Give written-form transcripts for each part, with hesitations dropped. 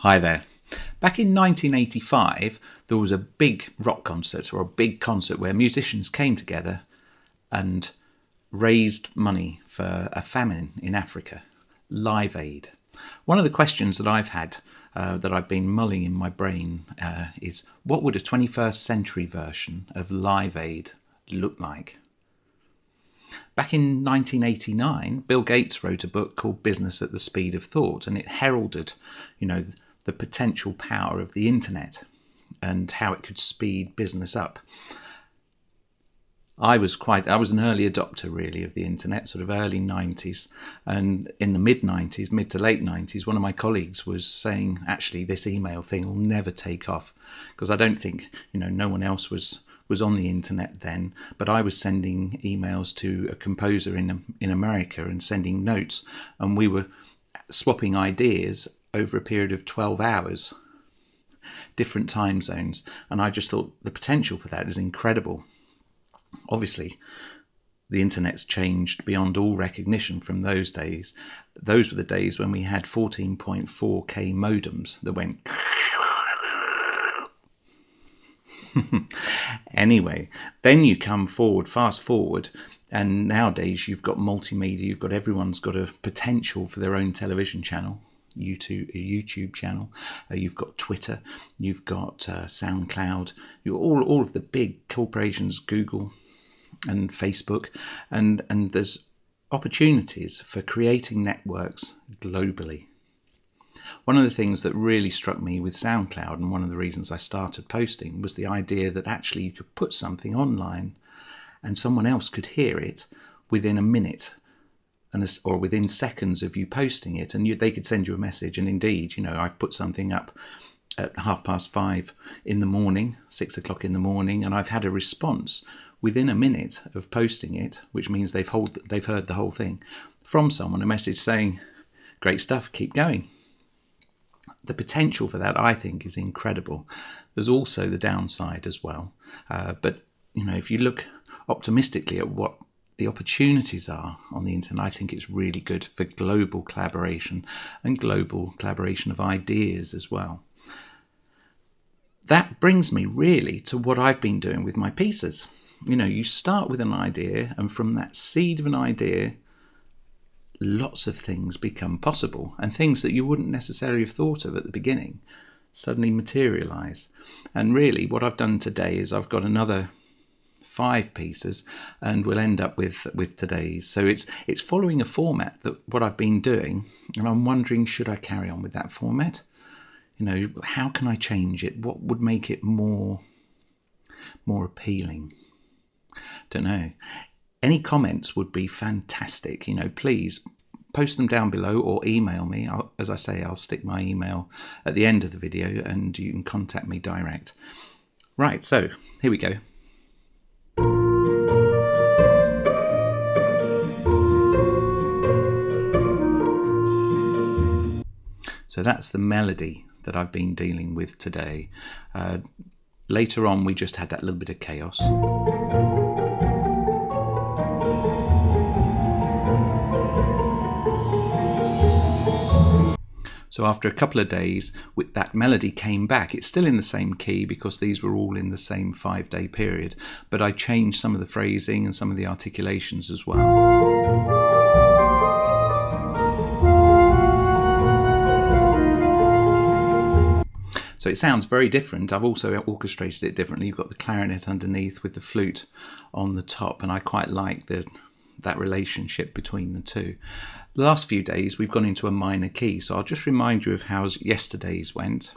Hi there. Back in 1985, there was a big rock concert or a big concert where musicians came together and raised money for a famine in Africa, Live Aid. One of the questions that I've had, that I've been mulling in my brain, is what would a 21st century version of Live Aid look like? Back in 1989, Bill Gates wrote a book called Business at the Speed of Thought, and it heralded, the potential power of the internet and how it could speed business up. I was an early adopter really of the internet, sort of early 90s, and in the mid to late 90s, one of my colleagues was saying, actually, this email thing will never take off, because I don't think, no one else was on the internet then, but I was sending emails to a composer in America and sending notes, and we were swapping ideas over a period of 12 hours, different time zones, and I just thought the potential for that is incredible. Obviously, the internet's changed beyond all recognition from those days. Those were the days when we had 14.4K modems that went Anyway, then you fast forward, and nowadays you've got multimedia, everyone's got a potential for their own television channel, a YouTube channel, you've got Twitter, you've got SoundCloud, all of the big corporations, Google and Facebook, and there's opportunities for creating networks globally. One of the things that really struck me with SoundCloud, and one of the reasons I started posting, was the idea that actually you could put something online and someone else could hear it within a minute or within seconds of you posting it, and they could send you a message. And indeed, I've put something up at 5:30 in the morning, 6 o'clock in the morning, and I've had a response within a minute of posting it, which means they've heard the whole thing from someone, a message saying, great stuff, keep going. The potential for that, I think, is incredible. There's also the downside as well. But, if you look optimistically at what the opportunities are on the internet, I think it's really good for global collaboration and global collaboration of ideas as well. That brings me really to what I've been doing with my pieces. You start with an idea, and from that seed of an idea, lots of things become possible, and things that you wouldn't necessarily have thought of at the beginning suddenly materialize. And really what I've done today is I've got another 5 pieces, and we'll end up with today's. So it's following a format that what I've been doing, and I'm wondering, should I carry on with that format? How can I change it? What would make it more appealing? Don't know. Any comments would be fantastic. Please post them down below or email me. As I say, I'll stick my email at the end of the video and you can contact me direct. Right, so here we go. So that's the melody that I've been dealing with today. Later on, we just had that little bit of chaos. So after a couple of days, that melody came back. It's still in the same key because these were all in the same 5-day period, but I changed some of the phrasing and some of the articulations as well. So it sounds very different. I've also orchestrated it differently. You've got the clarinet underneath with the flute on the top, and I quite like that relationship between the two. The last few days we've gone into a minor key, so I'll just remind you of how yesterday's went.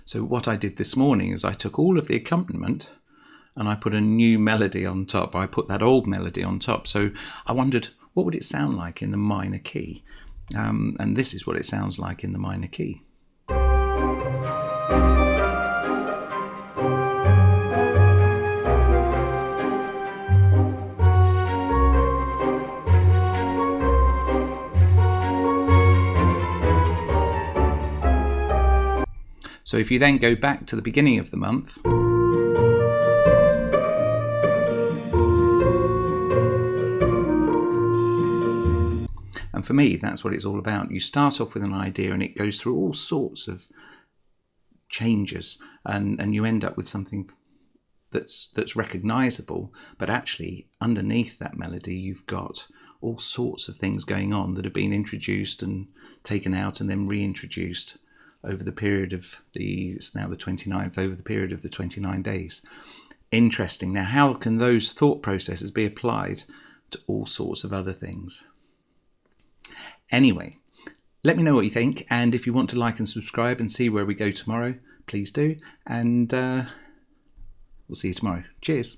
So what I did this morning is I took all of the accompaniment and I put a new melody on top. I put that old melody on top. So I wondered, what would it sound like in the minor key? And this is what it sounds like in the minor key. So if you then go back to the beginning of the month, And for me, that's what it's all about. You start off with an idea and it goes through all sorts of changes, and you end up with something that's recognizable, but actually underneath that melody you've got all sorts of things going on that have been introduced and taken out and then reintroduced over the period of it's now the 29th, over the period of the 29 days. Interesting. Now, how can those thought processes be applied to all sorts of other things? Anyway, let me know what you think, and if you want to like and subscribe and see where we go tomorrow, please do, and we'll see you tomorrow. Cheers.